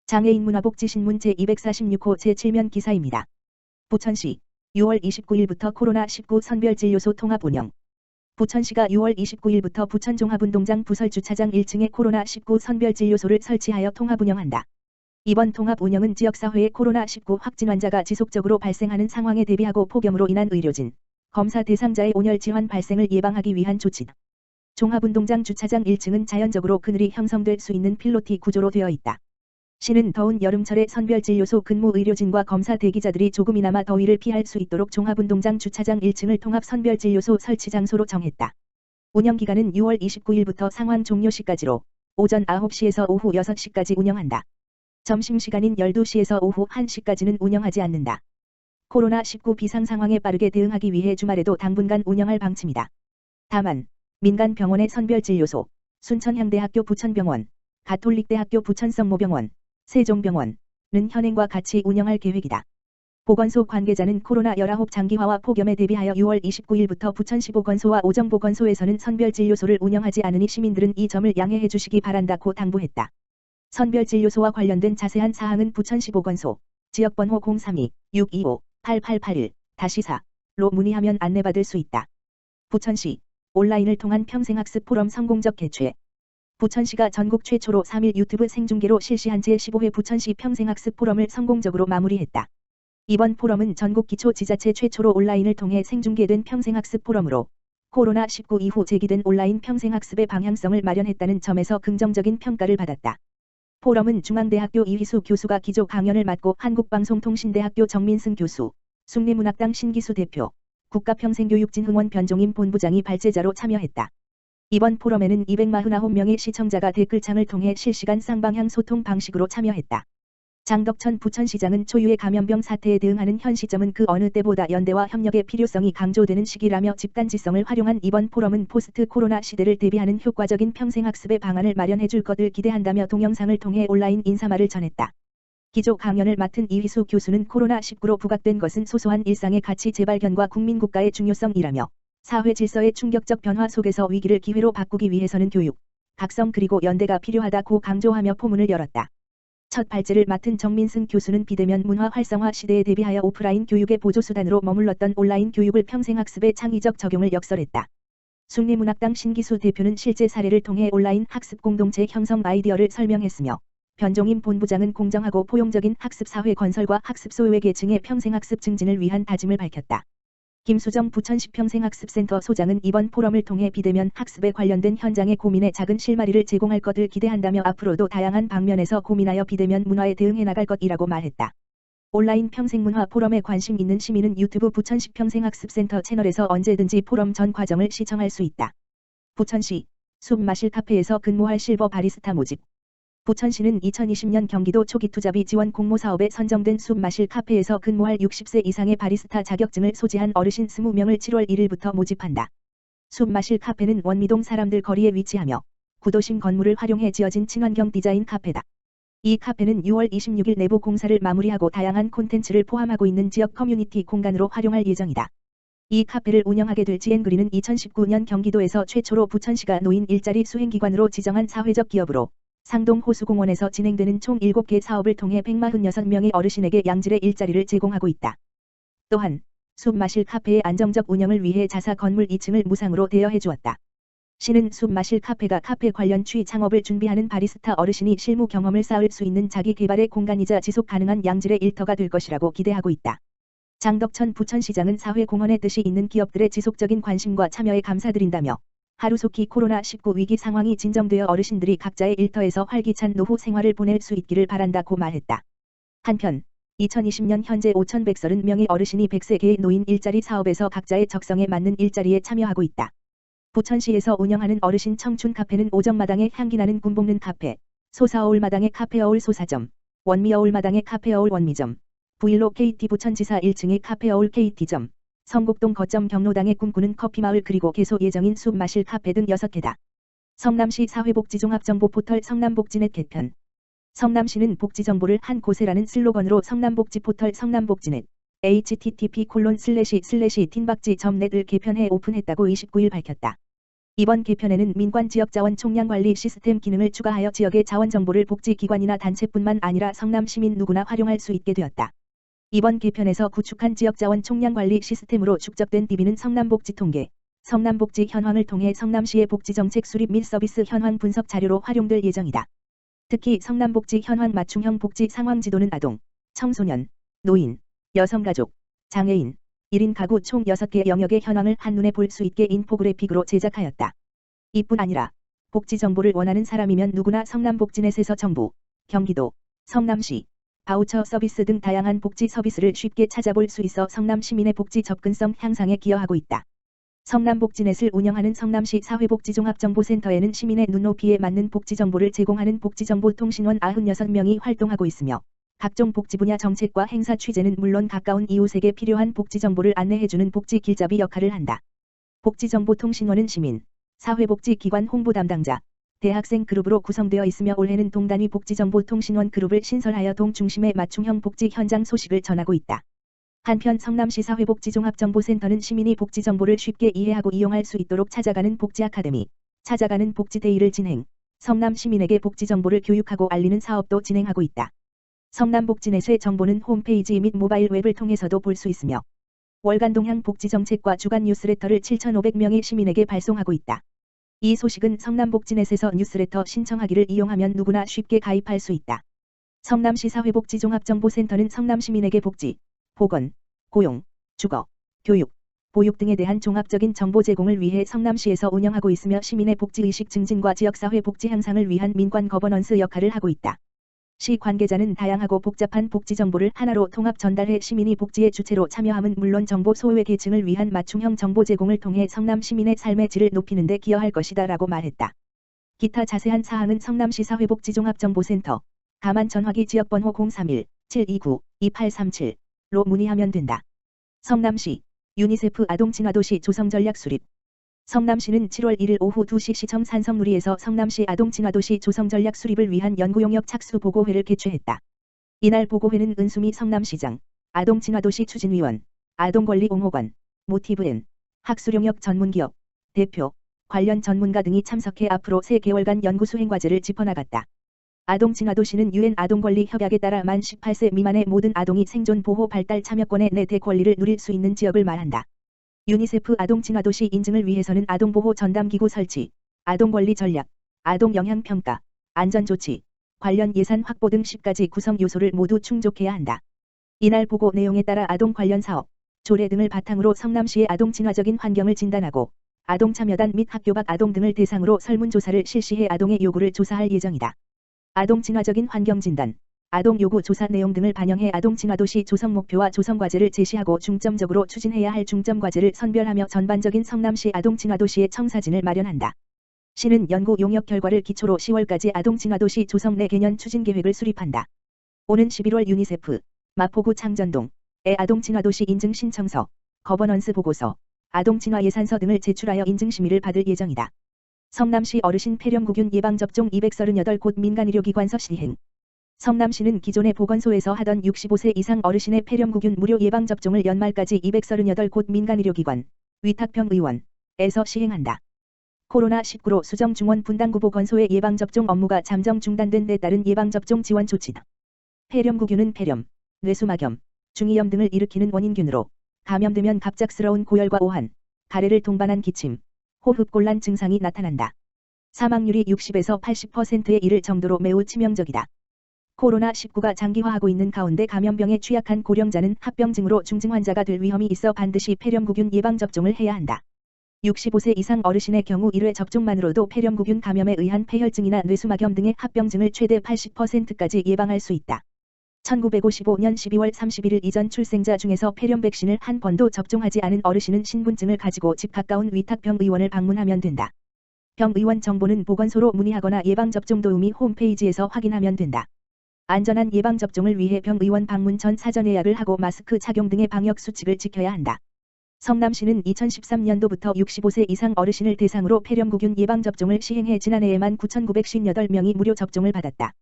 장애인 문화복지신문 제246호 제7면 기사입니다. 부천시 6월 29일부터 코로나19 선별진료소 통합 운영. 부천시가 6월 29일부터 부천종합운동장 부설주차장 1층에 코로나19 선별진료소를 설치하여 통합 운영한다. 이번 통합 운영은 지역사회에 코로나19 확진 환자가 지속적으로 발생하는 상황에 대비하고 폭염으로 인한 의료진, 검사 대상자의 온열 질환 발생을 예방하기 위한 조치다. 종합운동장 주차장 1층은 자연적으로 그늘이 형성될 수 있는 필로티 구조로 되어 있다. 시는 더운 여름철에 선별진료소 근무 의료진과 검사 대기자들이 조금이나마 더위를 피할 수 있도록 종합운동장 주차장 1층을 통합 선별진료소 설치 장소로 정했다. 운영기간은 6월 29일부터 상황 종료 시까지로 오전 9시에서 오후 6시까지 운영한다. 점심시간인 12시에서 오후 1시까지는 운영하지 않는다. 코로나19 비상 상황에 빠르게 대응하기 위해 주말에도 당분간 운영할 방침이다. 다만 민간 병원의 선별진료소, 순천향대학교 부천병원, 가톨릭대학교 부천성모병원, 세종병원은 현행과 같이 운영할 계획이다. 보건소 관계자는 코로나19 장기화와 폭염에 대비하여 6월 29일부터 부천시 보건소와 오정보건소에서는 선별진료소를 운영하지 않으니 시민들은 이 점을 양해해 주시기 바란다고 당부했다. 선별진료소와 관련된 자세한 사항은 부천시 보건소, 지역번호 032-625-8881-4로 문의하면 안내받을 수 있다. 부천시, 온라인을 통한 평생학습 포럼 성공적 개최. 부천시가 전국 최초로 3일 유튜브 생중계로 실시한 제15회 부천시 평생학습 포럼을 성공적으로 마무리했다. 이번 포럼은 전국 기초지자체 최초로 온라인을 통해 생중계된 평생학습 포럼으로 코로나19 이후 제기된 온라인 평생학습의 방향성을 마련했다는 점에서 긍정적인 평가를 받았다. 포럼은 중앙대학교 이휘수 교수가 기조 강연을 맡고 한국방송통신대학교 정민승 교수, 숭례문학당 신기수 대표, 국가평생교육진흥원 변종임 본부장이 발제자로 참여했다. 이번 포럼에는 249명의 시청자가 댓글창을 통해 실시간 쌍방향 소통 방식으로 참여했다. 장덕천 부천시장은 초유의 감염병 사태에 대응하는 현 시점은 그 어느 때보다 연대와 협력의 필요성이 강조되는 시기라며 집단지성을 활용한 이번 포럼은 포스트 코로나 시대를 대비하는 효과적인 평생학습의 방안을 마련해 줄 것을 기대한다며 동영상을 통해 온라인 인사말을 전했다. 기조 강연을 맡은 이휘수 교수는 코로나19로 부각된 것은 소소한 일상의 가치 재발견과 국민국가의 중요성이라며 사회 질서의 충격적 변화 속에서 위기를 기회로 바꾸기 위해서는 교육, 각성 그리고 연대가 필요하다고 강조하며 포문을 열었다. 첫 발제를 맡은 정민승 교수는 비대면 문화 활성화 시대에 대비하여 오프라인 교육의 보조수단으로 머물렀던 온라인 교육을 평생학습의 창의적 적용을 역설했다. 숭례문학당 신기수 대표는 실제 사례를 통해 온라인 학습 공동체 형성 아이디어를 설명했으며 변종임 본부장은 공정하고 포용적인 학습 사회 건설과 학습 소외 계층의 평생학습 증진을 위한 다짐을 밝혔다. 김수정 부천시 평생학습센터 소장은 이번 포럼을 통해 비대면 학습에 관련된 현장의 고민에 작은 실마리를 제공할 것을 기대한다며 앞으로도 다양한 방면에서 고민하여 비대면 문화에 대응해 나갈 것이라고 말했다. 온라인 평생문화 포럼에 관심 있는 시민은 유튜브 부천시 평생학습센터 채널에서 언제든지 포럼 전 과정을 시청할 수 있다. 부천시 숲 마실 카페에서 근무할 실버 바리스타 모집. 부천시는 2020년 경기도 초기투자비 지원 공모사업에 선정된 숲 마실 카페에서 근무할 60세 이상의 바리스타 자격증을 소지한 어르신 20명을 7월 1일부터 모집한다. 숲 마실 카페는 원미동 사람들 거리에 위치하며 구도심 건물을 활용해 지어진 친환경 디자인 카페다. 이 카페는 6월 26일 내부 공사를 마무리하고 다양한 콘텐츠를 포함하고 있는 지역 커뮤니티 공간으로 활용할 예정이다. 이 카페를 운영하게 될 지앤그린은 2019년 경기도에서 최초로 부천시가 노인 일자리 수행기관으로 지정한 사회적 기업으로 상동 호수공원에서 진행되는 총 7개 사업을 통해 146명의 어르신에게 양질의 일자리를 제공하고 있다. 또한 숲 마실 카페의 안정적 운영을 위해 자사 건물 2층을 무상으로 대여해 주었다. 시는 숲 마실 카페가 카페 관련 취 창업을 준비하는 바리스타 어르신이 실무 경험을 쌓을 수 있는 자기 개발의 공간이자 지속 가능한 양질의 일터가 될 것이라고 기대하고 있다. 장덕천 부천시장은 사회공헌의 뜻이 있는 기업들의 지속적인 관심과 참여에 감사드린다며 하루속히 코로나19 위기 상황이 진정되어 어르신들이 각자의 일터에서 활기찬 노후 생활을 보낼 수 있기를 바란다고 말했다. 한편 2020년 현재 5,130명의 어르신이 100세 개의 노인 일자리 사업에서 각자의 적성에 맞는 일자리에 참여하고 있다. 부천시에서 운영하는 어르신 청춘 카페는 오정마당의 향기나는 꿈 볶는 카페, 소사어울마당의 카페어울 소사점, 원미어울마당의 카페어울 원미점, 부일로 KT 부천지사 1층의 카페어울 KT점, 성곡동 거점 경로당의 꿈꾸는 커피마을 그리고 개소 예정인 숲 마실 카페 등 6개다. 성남시 사회복지종합정보 포털 성남복지넷 개편. 성남시는 복지정보를 한 곳에라는 슬로건으로 성남복지 포털 성남복지넷 http://tin박지.net을 개편해 오픈했다고 29일 밝혔다. 이번 개편에는 민관 지역자원 총량 관리 시스템 기능을 추가하여 지역의 자원 정보를 복지기관이나 단체뿐만 아니라 성남 시민 누구나 활용할 수 있게 되었다. 이번 개편에서 구축한 지역자원 총량 관리 시스템으로 축적된 DB는 성남복지통계, 성남복지 현황을 통해 성남시의 복지정책 수립 및 서비스 현황 분석 자료로 활용될 예정이다. 특히 성남복지 현황 맞춤형 복지 상황 지도는 아동, 청소년, 노인, 여성가족, 장애인, 1인 가구 총 6개 영역의 현황을 한눈에 볼 수 있게 인포그래픽으로 제작하였다. 이뿐 아니라 복지 정보를 원하는 사람이면 누구나 성남복지넷에서 정부, 경기도, 성남시, 바우처 서비스 등 다양한 복지 서비스를 쉽게 찾아볼 수 있어 성남 시민의 복지 접근성 향상에 기여하고 있다. 성남복지넷을 운영하는 성남시 사회복지종합정보센터에는 시민의 눈높이에 맞는 복지 정보를 제공하는 복지정보통신원 96명이 활동하고 있으며 각종 복지 분야 정책과 행사 취재는 물론 가까운 이웃에게 필요한 복지 정보를 안내해주는 복지 길잡이 역할을 한다. 복지정보통신원은 시민, 사회복지기관 홍보 담당자, 대학생 그룹으로 구성되어 있으며 올해는 동단위 복지정보통신원 그룹을 신설하여 동 중심의 맞춤형 복지 현장 소식을 전하고 있다. 한편 성남시 사회복지종합정보센터는 시민이 복지 정보를 쉽게 이해하고 이용할 수 있도록 찾아가는 복지 아카데미, 찾아가는 복지데이를 진행, 성남 시민에게 복지 정보를 교육하고 알리는 사업도 진행하고 있다. 성남복지넷의 정보는 홈페이지 및 모바일 웹을 통해서도 볼 수 있으며 월간 동향 복지정책과 주간 뉴스레터를 7,500명의 시민에게 발송하고 있다. 이 소식은 성남복지넷에서 뉴스레터 신청하기를 이용하면 누구나 쉽게 가입할 수 있다. 성남시 사회복지종합정보센터는 성남 시민에게 복지, 보건, 고용, 주거, 교육, 보육 등에 대한 종합적인 정보 제공을 위해 성남시에서 운영하고 있으며 시민의 복지의식 증진과 지역사회 복지 향상을 위한 민관 거버넌스 역할을 하고 있다. 시 관계자는 다양하고 복잡한 복지 정보를 하나로 통합 전달해 시민이 복지의 주체로 참여함은 물론 정보 소외 계층을 위한 맞춤형 정보 제공을 통해 성남 시민의 삶의 질을 높이는 데 기여할 것이다 라고 말했다. 기타 자세한 사항은 성남시 사회복지종합정보센터, 가만 전화기 지역번호 031-729-2837로 문의하면 된다. 성남시, 유니세프 아동친화도시 조성전략 수립. 성남시는 7월 1일 오후 2시 시청 산성누리에서 성남시 아동친화도시 조성전략 수립을 위한 연구용역 착수 보고회를 개최했다. 이날 보고회는 은수미 성남시장, 아동친화도시 추진위원, 아동권리 옹호관, 모티브N, 학술용역 전문기업, 대표, 관련 전문가 등이 참석해 앞으로 3개월간 연구 수행 과제를 짚어나갔다. 아동친화도시는 UN 아동권리협약에 따라 만 18세 미만의 모든 아동이 생존 보호 발달 참여권의 내대 권리를 누릴 수 있는 지역을 말한다. 유니세프 아동친화도시 인증을 위해서는 아동보호 전담기구 설치, 아동권리 전략, 아동영향평가, 안전조치, 관련 예산 확보 등 10가지 구성 요소를 모두 충족해야 한다. 이날 보고 내용에 따라 아동 관련 사업, 조례 등을 바탕으로 성남시의 아동친화적인 환경을 진단하고 아동참여단 및 학교 밖 아동 등을 대상으로 설문조사를 실시해 아동의 요구를 조사할 예정이다. 아동친화적인 환경진단, 아동 요구 조사 내용 등을 반영해 아동친화도시 조성 목표와 조성 과제를 제시하고 중점적으로 추진해야 할 중점 과제를 선별하며 전반적인 성남시 아동친화도시의 청사진을 마련한다. 시는 연구 용역 결과를 기초로 10월까지 아동친화도시 조성 내 개년 추진 계획을 수립한다. 오는 11월 유니세프, 마포구 창전동의 아동친화도시 인증 신청서, 거버넌스 보고서, 아동친화 예산서 등을 제출하여 인증 심의를 받을 예정이다. 성남시 어르신 폐렴구균 예방접종 238곳 민간의료기관서 시행. 성남시는 기존의 보건소에서 하던 65세 이상 어르신의 폐렴구균 무료 예방접종을 연말까지 238곳 민간의료기관, 위탁병의원에서 시행한다. 코로나19로 수정중원 분당구 보건소의 예방접종 업무가 잠정 중단된 데 따른 예방접종 지원 조치다. 폐렴구균은 폐렴, 뇌수막염, 중이염 등을 일으키는 원인균으로 감염되면 갑작스러운 고열과 오한, 가래를 동반한 기침, 호흡곤란 증상이 나타난다. 사망률이 60에서 80%에 이를 정도로 매우 치명적이다. 코로나19가 장기화하고 있는 가운데 감염병에 취약한 고령자는 합병증으로 중증 환자가 될 위험이 있어 반드시 폐렴구균 예방접종을 해야 한다. 65세 이상 어르신의 경우 1회 접종만으로도 폐렴구균 감염에 의한 폐혈증이나 뇌수막염 등의 합병증을 최대 80%까지 예방할 수 있다. 1955년 12월 31일 이전 출생자 중에서 폐렴 백신을 한 번도 접종하지 않은 어르신은 신분증을 가지고 집 가까운 위탁병의원을 방문하면 된다. 병의원 정보는 보건소로 문의하거나 예방접종 도우미 홈페이지에서 확인하면 된다. 안전한 예방접종을 위해 병의원 방문 전 사전 예약을 하고 마스크 착용 등의 방역 수칙을 지켜야 한다. 성남시는 2013년도부터 65세 이상 어르신을 대상으로 폐렴구균 예방접종을 시행해 지난해에만 9,958명이 무료 접종을 받았다.